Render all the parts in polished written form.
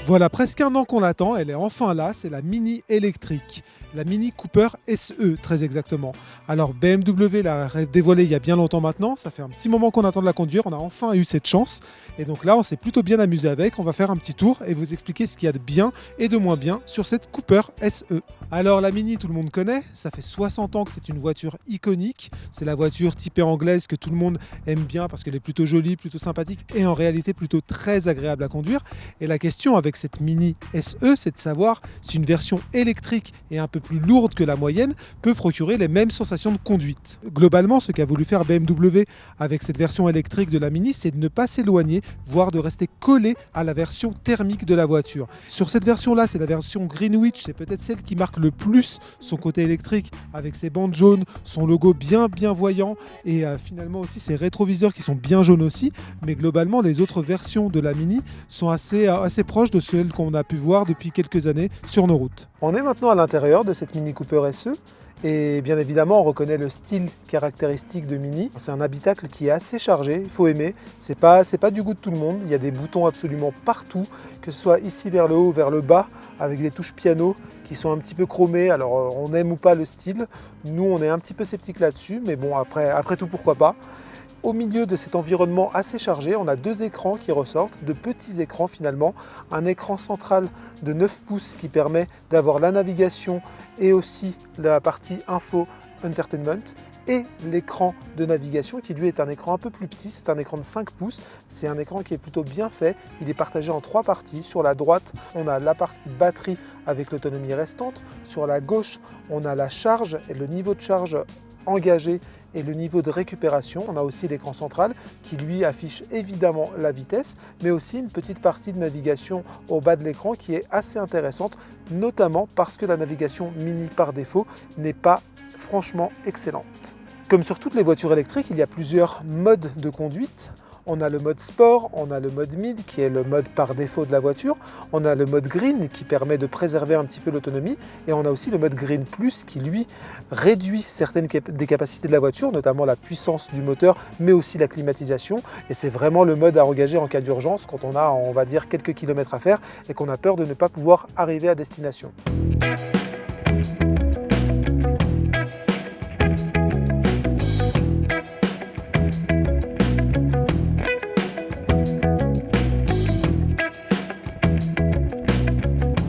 Voilà presque un an qu'on attend, elle est enfin là, c'est la Mini électrique, la Mini Cooper SE très exactement. Alors BMW l'a dévoilée il y a bien longtemps maintenant, ça fait un petit moment qu'on attend de la conduire, on a enfin eu cette chance et donc là on s'est plutôt bien amusé avec, on va faire un petit tour et vous expliquer ce qu'il y a de bien et de moins bien sur cette Cooper SE. Alors la Mini tout le monde connaît, ça fait 60 ans que c'est une voiture iconique, c'est la voiture typée anglaise que tout le monde aime bien parce qu'elle est plutôt jolie, plutôt sympathique et en réalité plutôt très agréable à conduire. Et la question avec cette Mini SE, c'est de savoir si une version électrique et un peu plus lourde que la moyenne peut procurer les mêmes sensations de conduite. Globalement, ce qu'a voulu faire BMW avec cette version électrique de la Mini, c'est de ne pas s'éloigner, voire de rester collé à la version thermique de la voiture. Sur cette version-là, c'est la version Greenwich, c'est peut-être celle qui marque le plus son côté électrique, avec ses bandes jaunes, son logo bien voyant et finalement aussi ses rétroviseurs qui sont bien jaunes aussi. Mais globalement, les autres versions de la Mini sont assez proches de celles qu'on a pu voir depuis quelques années sur nos routes. On est maintenant à l'intérieur de cette Mini Cooper SE et bien évidemment on reconnaît le style caractéristique de Mini. C'est un habitacle qui est assez chargé, il faut aimer, c'est pas du goût de tout le monde, il y a des boutons absolument partout, que ce soit ici vers le haut, vers le bas, avec des touches piano qui sont un petit peu chromées, alors on aime ou pas le style, nous on est un petit peu sceptique là-dessus, mais bon après tout pourquoi pas. Au milieu de cet environnement assez chargé, on a deux écrans qui ressortent, de petits écrans finalement. Un écran central de 9 pouces qui permet d'avoir la navigation et aussi la partie info entertainment. Et l'écran de navigation qui lui est un écran un peu plus petit, c'est un écran de 5 pouces. C'est un écran qui est plutôt bien fait. Il est partagé en 3 parties. Sur la droite, on a la partie batterie avec l'autonomie restante. Sur la gauche, on a la charge et le niveau de charge engagé et le niveau de récupération. On a aussi l'écran central qui lui affiche évidemment la vitesse, mais aussi une petite partie de navigation au bas de l'écran qui est assez intéressante, notamment parce que la navigation Mini par défaut n'est pas franchement excellente. Comme sur toutes les voitures électriques, il y a plusieurs modes de conduite. On a le mode sport, on a le mode mid qui est le mode par défaut de la voiture, on a le mode green qui permet de préserver un petit peu l'autonomie et on a aussi le mode green plus qui lui réduit certaines des capacités de la voiture, notamment la puissance du moteur mais aussi la climatisation et c'est vraiment le mode à engager en cas d'urgence quand on a on va dire quelques kilomètres à faire et qu'on a peur de ne pas pouvoir arriver à destination.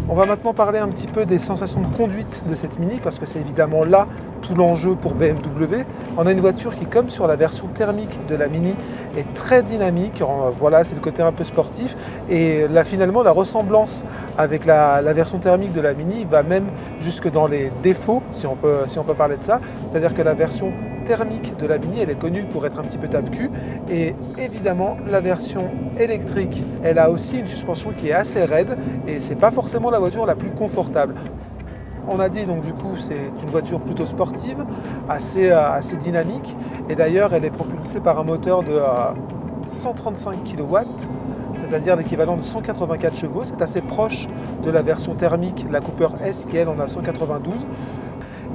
On va maintenant parler un petit peu des sensations de conduite de cette Mini parce que c'est évidemment là tout l'enjeu pour BMW. On a une voiture qui, comme sur la version thermique de la Mini, est très dynamique. Voilà, c'est le côté un peu sportif. Et là, finalement, la ressemblance avec la version thermique de la Mini va même jusque dans les défauts, si on peut parler de ça. C'est-à-dire que la version thermique de la Mini, elle est connue pour être un petit peu tape-cul et évidemment la version électrique, elle a aussi une suspension qui est assez raide et c'est pas forcément la voiture la plus confortable. On a dit donc du coup c'est une voiture plutôt sportive, assez dynamique et d'ailleurs elle est propulsée par un moteur de 135 kW, c'est-à-dire l'équivalent de 184 chevaux, c'est assez proche de la version thermique, la Cooper S qui elle en a 192.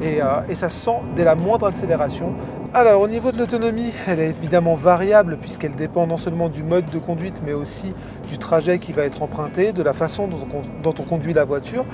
Et ça se sent dès la moindre accélération. Alors au niveau de l'autonomie, elle est évidemment variable puisqu'elle dépend non seulement du mode de conduite mais aussi du trajet qui va être emprunté, de la façon dont on conduit la voiture.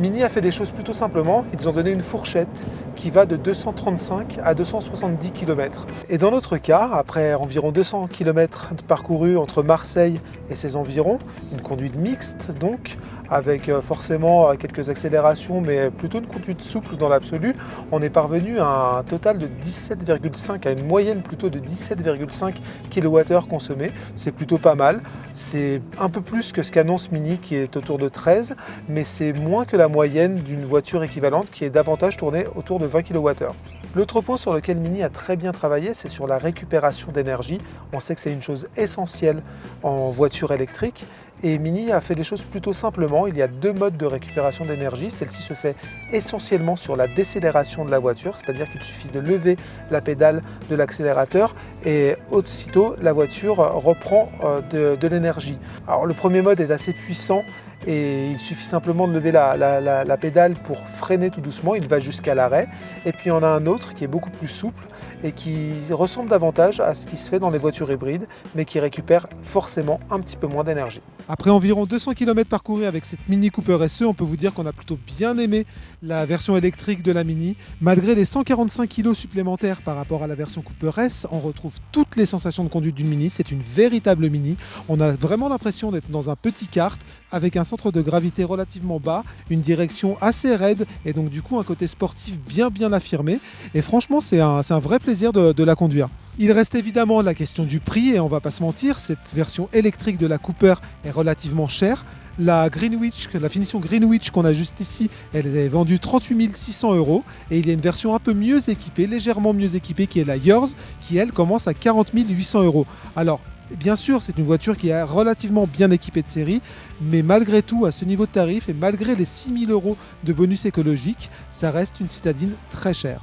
Mini a fait des choses plutôt simplement, ils ont donné une fourchette qui va de 235 à 270 km. Et dans notre cas, après environ 200 km parcourus entre Marseille et ses environs, une conduite mixte donc, avec forcément quelques accélérations mais plutôt une conduite souple dans l'absolu, on est parvenu à un total de 17,5, à une moyenne plutôt de 17,5 kWh consommés. C'est plutôt pas mal, c'est un peu plus que ce qu'annonce Mini qui est autour de 13, mais c'est moins que la moyenne d'une voiture équivalente qui est davantage tournée autour de 20 kWh. L'autre point sur lequel Mini a très bien travaillé, c'est sur la récupération d'énergie. On sait que c'est une chose essentielle en voiture électrique et Mini a fait les choses plutôt simplement. Il y a deux modes de récupération d'énergie. Celle-ci se fait essentiellement sur la décélération de la voiture, c'est-à-dire qu'il suffit de lever la pédale de l'accélérateur et aussitôt la voiture reprend de l'énergie. Alors le premier mode est assez puissant et il suffit simplement de lever la pédale pour freiner tout doucement, il va jusqu'à l'arrêt. Et puis on a un autre qui est beaucoup plus souple et qui ressemble davantage à ce qui se fait dans les voitures hybrides, mais qui récupère forcément un petit peu moins d'énergie. Après environ 200 km parcourus avec cette Mini Cooper SE, on peut vous dire qu'on a plutôt bien aimé la version électrique de la Mini. Malgré les 145 kg supplémentaires par rapport à la version Cooper S, on retrouve toutes les sensations de conduite d'une Mini. C'est une véritable Mini. On a vraiment l'impression d'être dans un petit kart avec un centre de gravité relativement bas, une direction assez raide et donc du coup un côté sportif bien affirmé. Et franchement, c'est un vrai plaisir de la conduire. Il reste évidemment la question du prix et on va pas se mentir, cette version électrique de la Cooper est relativement chère. La finition Greenwich qu'on a juste ici, elle est vendue 38 600 € et il y a une version un peu mieux équipée, légèrement mieux équipée qui est la Yours, qui elle commence à 40 800 €. Alors bien sûr, c'est une voiture qui est relativement bien équipée de série, mais malgré tout, à ce niveau de tarif et malgré les 6 000 € de bonus écologique, ça reste une citadine très chère.